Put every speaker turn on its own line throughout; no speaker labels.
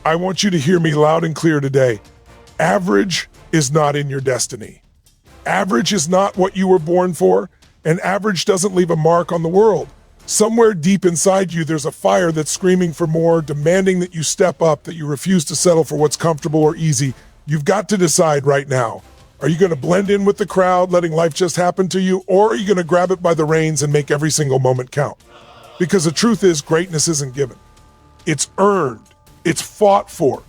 I want you to hear me loud and clear today. Average is not in your destiny. Average is not what you were born for, and average doesn't leave a mark on the world. Somewhere deep inside you, there's a fire that's screaming for more, demanding that you step up, that you refuse to settle for what's comfortable or easy. You've got to decide right now. Are you going to blend in with the crowd, letting life just happen to you, or are you going to grab it by the reins and make every single moment count? Because the truth is, greatness isn't given. It's earned. It's fought for.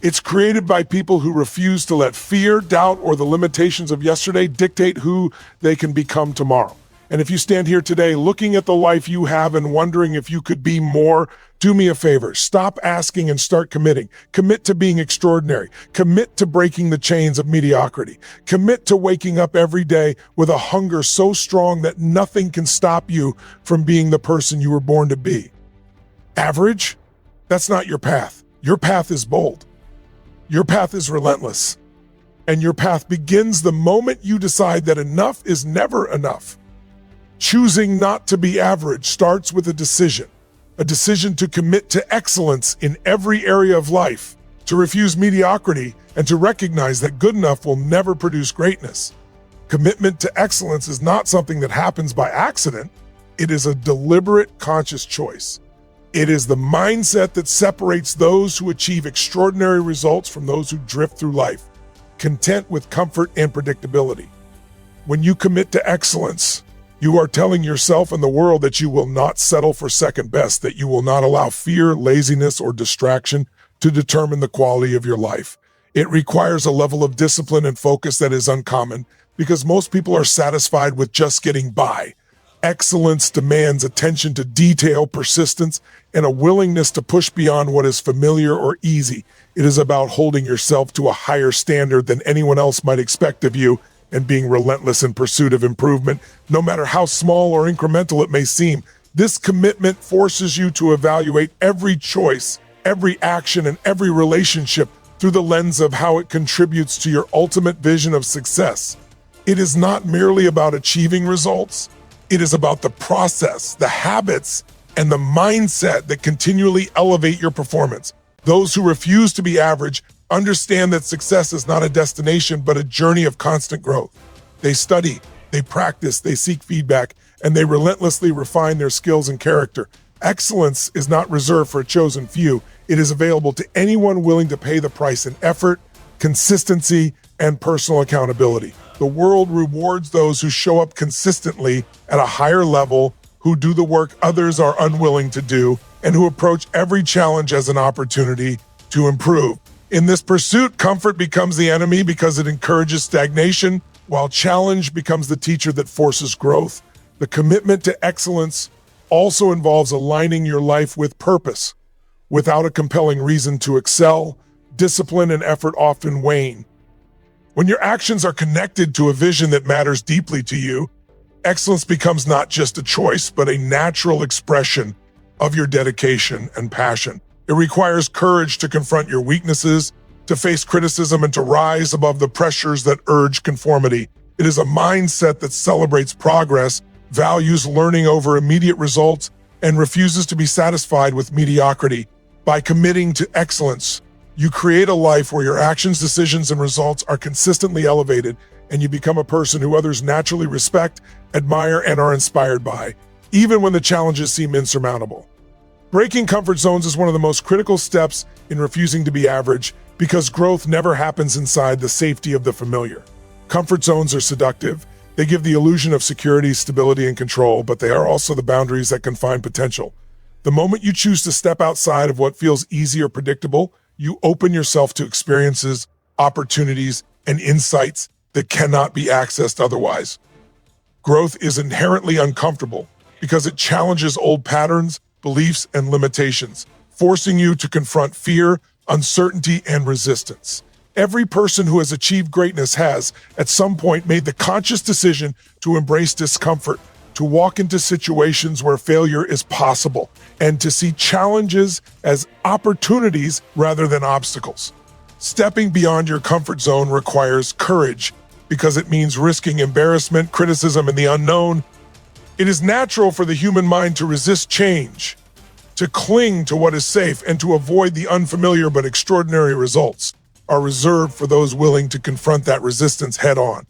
It's created by people who refuse to let fear, doubt, or the limitations of yesterday dictate who they can become tomorrow. And if you stand here today looking at the life you have and wondering if you could be more, do me a favor. Stop asking and start committing. Commit to being extraordinary. Commit to breaking the chains of mediocrity. Commit to waking up every day with a hunger so strong that nothing can stop you from being the person you were born to be. Average? That's not your path. Your path is bold. Your path is relentless. And your path begins the moment you decide that enough is never enough. Choosing not to be average starts with a decision to commit to excellence in every area of life, to refuse mediocrity, and to recognize that good enough will never produce greatness. Commitment to excellence is not something that happens by accident. It is a deliberate, conscious choice. It is the mindset that separates those who achieve extraordinary results from those who drift through life, content with comfort and predictability. When you commit to excellence, you are telling yourself and the world that you will not settle for second best, that you will not allow fear, laziness, or distraction to determine the quality of your life. It requires a level of discipline and focus that is uncommon because most people are satisfied with just getting by. Excellence demands attention to detail, persistence, and a willingness to push beyond what is familiar or easy. It is about holding yourself to a higher standard than anyone else might expect of you and being relentless in pursuit of improvement, no matter how small or incremental it may seem. This commitment forces you to evaluate every choice, every action, and every relationship through the lens of how it contributes to your ultimate vision of success. It is not merely about achieving results. It is about the process, the habits, and the mindset that continually elevate your performance. Those who refuse to be average understand that success is not a destination, but a journey of constant growth. They study, they practice, they seek feedback, and they relentlessly refine their skills and character. Excellence is not reserved for a chosen few. It is available to anyone willing to pay the price in effort, consistency, and personal accountability. The world rewards those who show up consistently at a higher level, who do the work others are unwilling to do, and who approach every challenge as an opportunity to improve. In this pursuit, comfort becomes the enemy because it encourages stagnation, while challenge becomes the teacher that forces growth. The commitment to excellence also involves aligning your life with purpose. Without a compelling reason to excel, discipline and effort often wane. When your actions are connected to a vision that matters deeply to you, excellence becomes not just a choice, but a natural expression of your dedication and passion. It requires courage to confront your weaknesses, to face criticism, and to rise above the pressures that urge conformity. It is a mindset that celebrates progress, values learning over immediate results, and refuses to be satisfied with mediocrity. By committing to excellence, you create a life where your actions, decisions, and results are consistently elevated, and you become a person who others naturally respect, admire, and are inspired by, even when the challenges seem insurmountable. Breaking comfort zones is one of the most critical steps in refusing to be average because growth never happens inside the safety of the familiar. Comfort zones are seductive. They give the illusion of security, stability, and control, but they are also the boundaries that confine potential. The moment you choose to step outside of what feels easy or predictable, you open yourself to experiences, opportunities, and insights that cannot be accessed otherwise. Growth is inherently uncomfortable because it challenges old patterns, beliefs, and limitations, forcing you to confront fear, uncertainty, and resistance. Every person who has achieved greatness has, at some point, made the conscious decision to embrace discomfort, to walk into situations where failure is possible, and to see challenges as opportunities rather than obstacles. Stepping beyond your comfort zone requires courage because it means risking embarrassment, criticism, and the unknown. It is natural for the human mind to resist change, to cling to what is safe and to avoid the unfamiliar but extraordinary results are reserved for those willing to confront that resistance head on.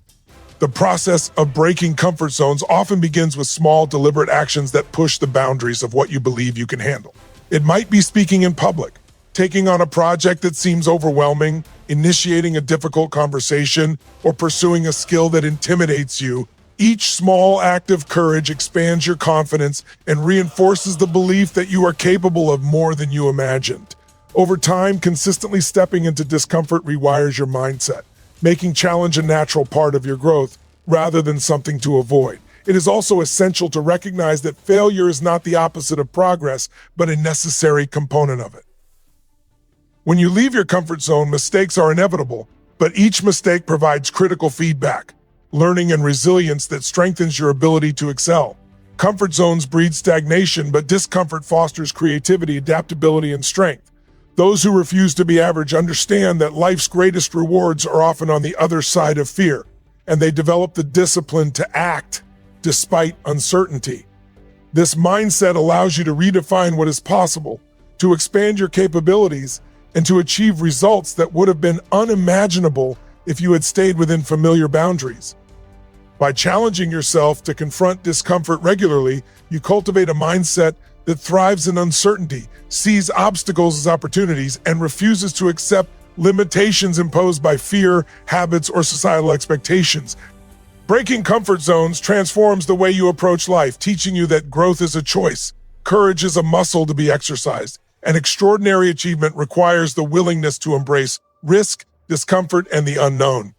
The process of breaking comfort zones often begins with small, deliberate actions that push the boundaries of what you believe you can handle. It might be speaking in public, taking on a project that seems overwhelming, initiating a difficult conversation, or pursuing a skill that intimidates you. Each small act of courage expands your confidence and reinforces the belief that you are capable of more than you imagined. Over time, consistently stepping into discomfort rewires your mindset, making challenge a natural part of your growth rather than something to avoid. It is also essential to recognize that failure is not the opposite of progress, but a necessary component of it. When you leave your comfort zone, mistakes are inevitable, but each mistake provides critical feedback, learning, and resilience that strengthens your ability to excel. Comfort zones breed stagnation, but discomfort fosters creativity, adaptability, and strength. Those who refuse to be average understand that life's greatest rewards are often on the other side of fear, and they develop the discipline to act despite uncertainty. This mindset allows you to redefine what is possible, to expand your capabilities, and to achieve results that would have been unimaginable if you had stayed within familiar boundaries. By challenging yourself to confront discomfort regularly, you cultivate a mindset that thrives in uncertainty, sees obstacles as opportunities, and refuses to accept limitations imposed by fear, habits, or societal expectations. Breaking comfort zones transforms the way you approach life, teaching you that growth is a choice, courage is a muscle to be exercised, and extraordinary achievement requires the willingness to embrace risk, discomfort, and the unknown.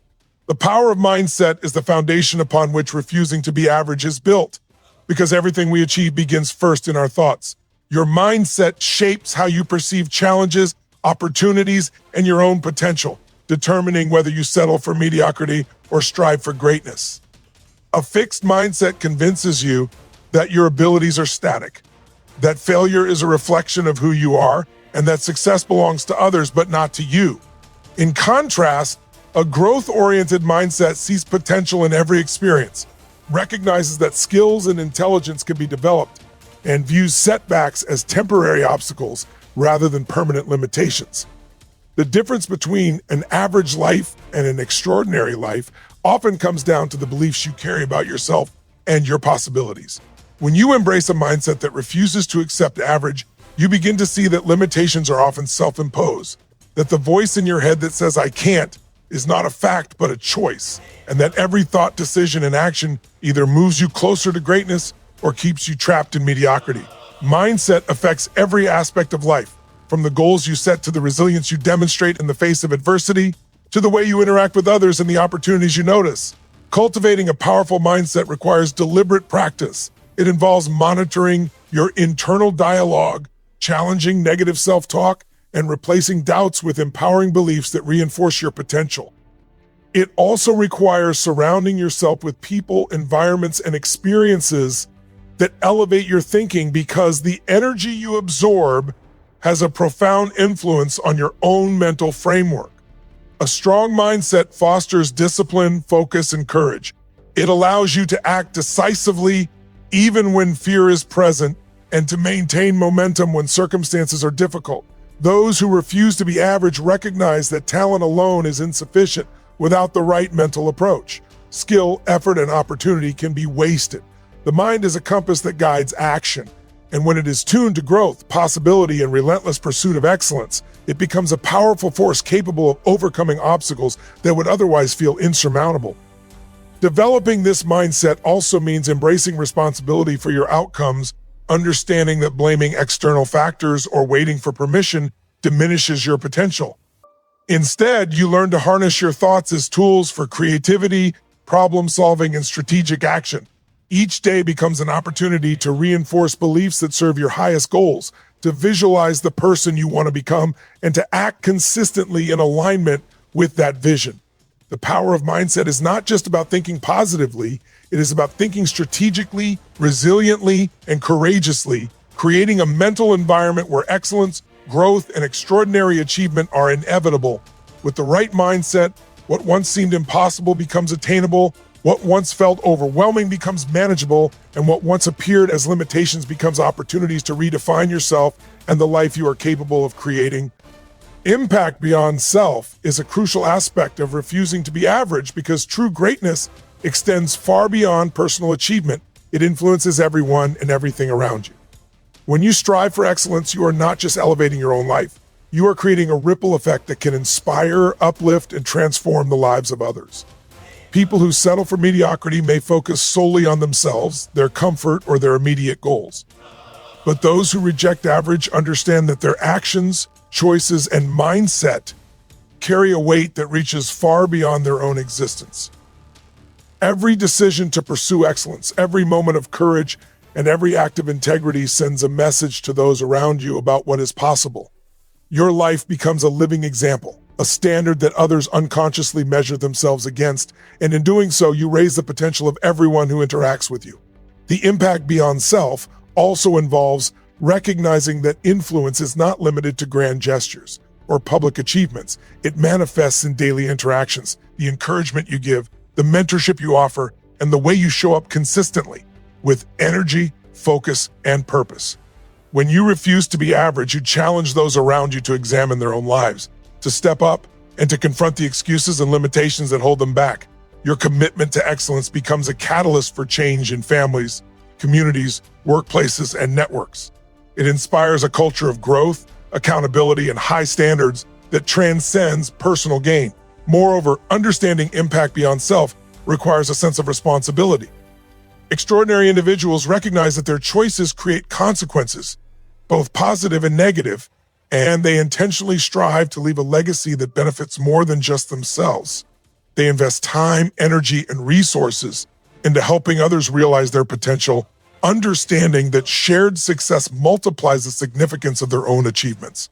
The power of mindset is the foundation upon which refusing to be average is built, because everything we achieve begins first in our thoughts. Your mindset shapes how you perceive challenges, opportunities, and your own potential, determining whether you settle for mediocrity or strive for greatness. A fixed mindset convinces you that your abilities are static, that failure is a reflection of who you are, and that success belongs to others but not to you. In contrast, a growth-oriented mindset sees potential in every experience, recognizes that skills and intelligence can be developed, and views setbacks as temporary obstacles rather than permanent limitations. The difference between an average life and an extraordinary life often comes down to the beliefs you carry about yourself and your possibilities. When you embrace a mindset that refuses to accept average, you begin to see that limitations are often self-imposed, that the voice in your head that says "I can't" is not a fact but a choice, and that every thought, decision, and action either moves you closer to greatness or keeps you trapped in mediocrity. Mindset affects every aspect of life, from the goals you set to the resilience you demonstrate in the face of adversity, to the way you interact with others and the opportunities you notice. Cultivating a powerful mindset requires deliberate practice. It involves monitoring your internal dialogue, challenging negative self-talk, and replacing doubts with empowering beliefs that reinforce your potential. It also requires surrounding yourself with people, environments, and experiences that elevate your thinking, because the energy you absorb has a profound influence on your own mental framework. A strong mindset fosters discipline, focus, and courage. It allows you to act decisively even when fear is present, and to maintain momentum when circumstances are difficult. Those who refuse to be average recognize that talent alone is insufficient without the right mental approach. Skill, effort, and opportunity can be wasted. The mind is a compass that guides action, and when it is tuned to growth, possibility, and relentless pursuit of excellence, it becomes a powerful force capable of overcoming obstacles that would otherwise feel insurmountable. Developing this mindset also means embracing responsibility for your outcomes, understanding that blaming external factors or waiting for permission diminishes your potential. Instead, you learn to harness your thoughts as tools for creativity, problem-solving, and strategic action. Each day becomes an opportunity to reinforce beliefs that serve your highest goals, to visualize the person you want to become, and to act consistently in alignment with that vision. The power of mindset is not just about thinking positively, it is about thinking strategically, resiliently, and courageously, creating a mental environment where excellence, growth, and extraordinary achievement are inevitable. With the right mindset, what once seemed impossible becomes attainable, What once felt overwhelming becomes manageable, and what once appeared as limitations becomes opportunities to redefine yourself and the life you are capable of creating. Impact beyond self is a crucial aspect of refusing to be average because true greatness extends far beyond personal achievement. It influences everyone and everything around you. When you strive for excellence, you are not just elevating your own life. You are creating a ripple effect that can inspire, uplift, and transform the lives of others. People who settle for mediocrity may focus solely on themselves, their comfort, or their immediate goals. But those who reject average understand that their actions, choices, and mindset carry a weight that reaches far beyond their own existence. Every decision to pursue excellence, every moment of courage, and every act of integrity sends a message to those around you about what is possible. Your life becomes a living example, a standard that others unconsciously measure themselves against, and in doing so, you raise the potential of everyone who interacts with you. The impact beyond self also involves recognizing that influence is not limited to grand gestures or public achievements. It manifests in daily interactions, the encouragement you give, the mentorship you offer, and the way you show up consistently with energy, focus, and purpose. When you refuse to be average, you challenge those around you to examine their own lives, to step up, and to confront the excuses and limitations that hold them back. Your commitment to excellence becomes a catalyst for change in families, communities, workplaces, and networks. It inspires a culture of growth, accountability, and high standards that transcends personal gain. Moreover, understanding impact beyond self requires a sense of responsibility. Extraordinary individuals recognize that their choices create consequences, both positive and negative, and they intentionally strive to leave a legacy that benefits more than just themselves. They invest time, energy, and resources into helping others realize their potential, understanding that shared success multiplies the significance of their own achievements.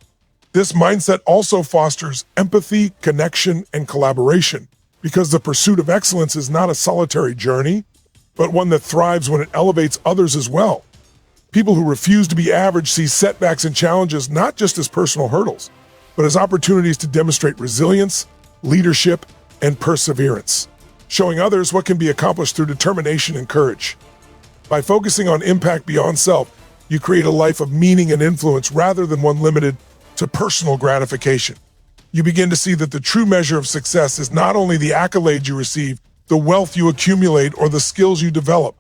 This mindset also fosters empathy, connection, and collaboration, because the pursuit of excellence is not a solitary journey, but one that thrives when it elevates others as well. People who refuse to be average see setbacks and challenges not just as personal hurdles, but as opportunities to demonstrate resilience, leadership, and perseverance, showing others what can be accomplished through determination and courage. By focusing on impact beyond self, you create a life of meaning and influence rather than one limited to personal gratification. You begin to see that the true measure of success is not only the accolades you receive, the wealth you accumulate, or the skills you develop,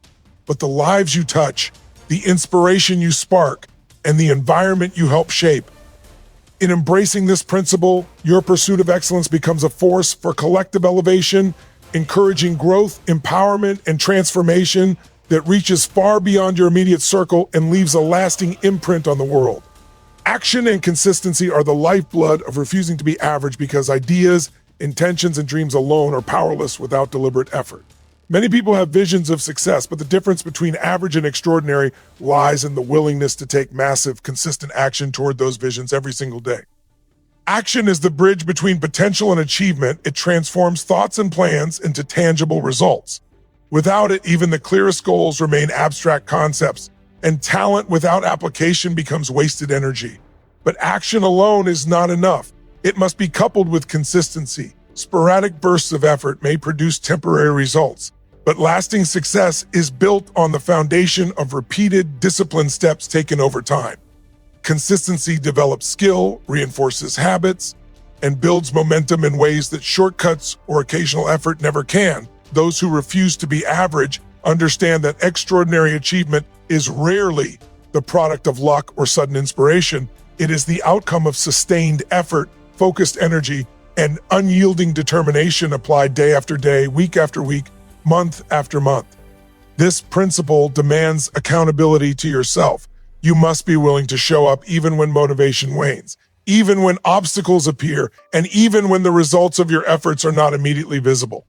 but the lives you touch, the inspiration you spark, and the environment you help shape. In embracing this principle, your pursuit of excellence becomes a force for collective elevation, encouraging growth, empowerment, and transformation that reaches far beyond your immediate circle and leaves a lasting imprint on the world. Action and consistency are the lifeblood of refusing to be average because ideas, intentions, and dreams alone are powerless without deliberate effort. Many people have visions of success, but the difference between average and extraordinary lies in the willingness to take massive, consistent action toward those visions every single day. Action is the bridge between potential and achievement. It transforms thoughts and plans into tangible results. Without it, even the clearest goals remain abstract concepts, and talent without application becomes wasted energy. But action alone is not enough. It must be coupled with consistency. Sporadic bursts of effort may produce temporary results, but lasting success is built on the foundation of repeated, disciplined steps taken over time. Consistency develops skill, reinforces habits, and builds momentum in ways that shortcuts or occasional effort never can. Those who refuse to be average understand that extraordinary achievement is rarely the product of luck or sudden inspiration. It is the outcome of sustained effort, focused energy, and unyielding determination applied day after day, week after week, month after month. This principle demands accountability to yourself. You must be willing to show up even when motivation wanes, even when obstacles appear, and even when the results of your efforts are not immediately visible.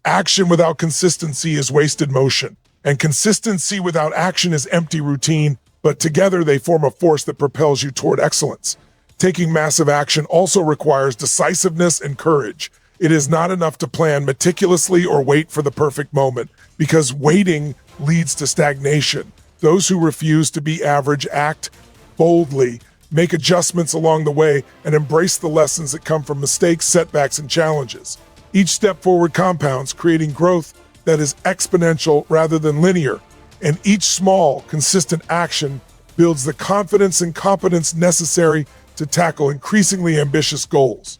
Action without consistency is wasted motion, and consistency without action is empty routine, but together they form a force that propels you toward excellence. Taking massive action also requires decisiveness and courage. It is not enough to plan meticulously or wait for the perfect moment, because waiting leads to stagnation. Those who refuse to be average act boldly, make adjustments along the way, and embrace the lessons that come from mistakes, setbacks, and challenges. Each step forward compounds, creating growth that is exponential rather than linear, and each small, consistent action builds the confidence and competence necessary to tackle increasingly ambitious goals.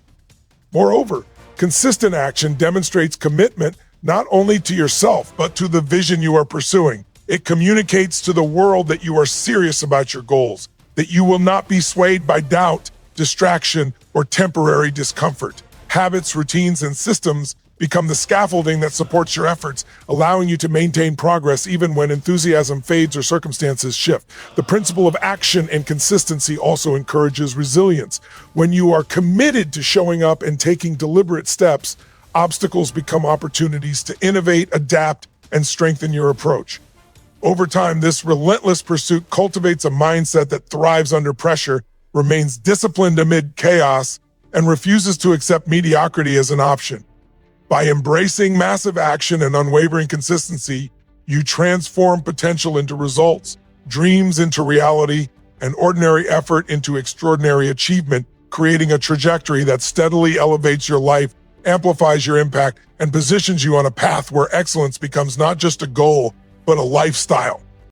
Moreover, consistent action demonstrates commitment not only to yourself, but to the vision you are pursuing. It communicates to the world that you are serious about your goals, that you will not be swayed by doubt, distraction, or temporary discomfort. Habits, routines, and systems become the scaffolding that supports your efforts, allowing you to maintain progress even when enthusiasm fades or circumstances shift. The principle of action and consistency also encourages resilience. When you are committed to showing up and taking deliberate steps, obstacles become opportunities to innovate, adapt, and strengthen your approach. Over time, this relentless pursuit cultivates a mindset that thrives under pressure, remains disciplined amid chaos, and refuses to accept mediocrity as an option. By embracing massive action and unwavering consistency, you transform potential into results, dreams into reality, and ordinary effort into extraordinary achievement, creating a trajectory that steadily elevates your life, amplifies your impact, and positions you on a path where excellence becomes not just a goal, but a lifestyle.